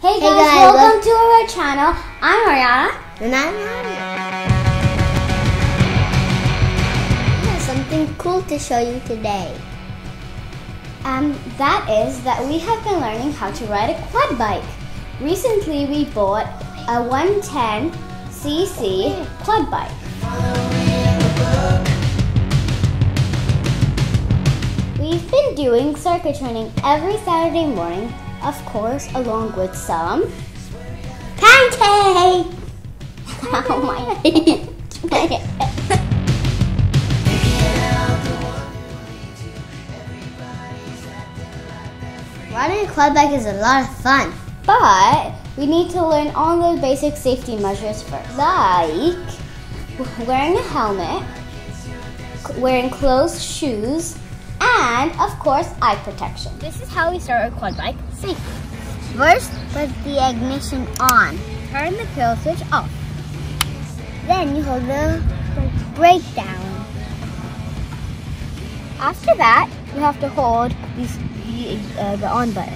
Hey guys, welcome to our channel. I'm Arianna. And I'm Arian. I have something cool to show you today. And that is that we have been learning how to ride a quad bike. Recently we bought a 110cc quad bike. We've been doing circuit training every Saturday morning, of course, along with some pancake! Oh my head. Riding a quad bike is a lot of fun. But we need to learn all the basic safety measures first, like wearing a helmet, wearing closed shoes, and of course eye protection. This is how we start our quad bike safely. First, put the ignition on. Turn the kill switch off. Then you hold the brake down. After that, you have to hold the on button.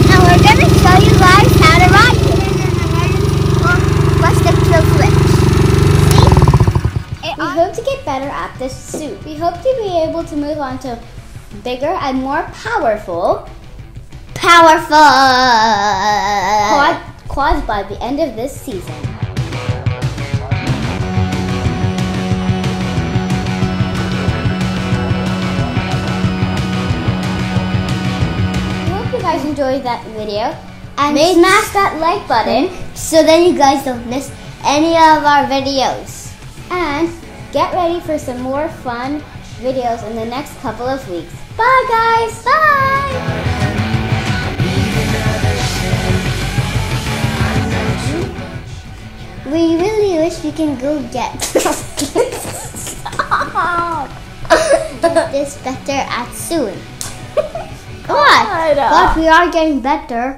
Now we're going to show you guys how to ride it. Press the kill switch. We hope to get better at this soon. We hope to be able to move on to bigger and more powerful quads by the end of this season. We hope you guys enjoyed that video and smash that like button so then you guys don't miss any of our videos. And get ready for some more fun videos in the next couple of weeks. Bye guys! Bye! We really wish we can go get this better at soon. But we are getting better.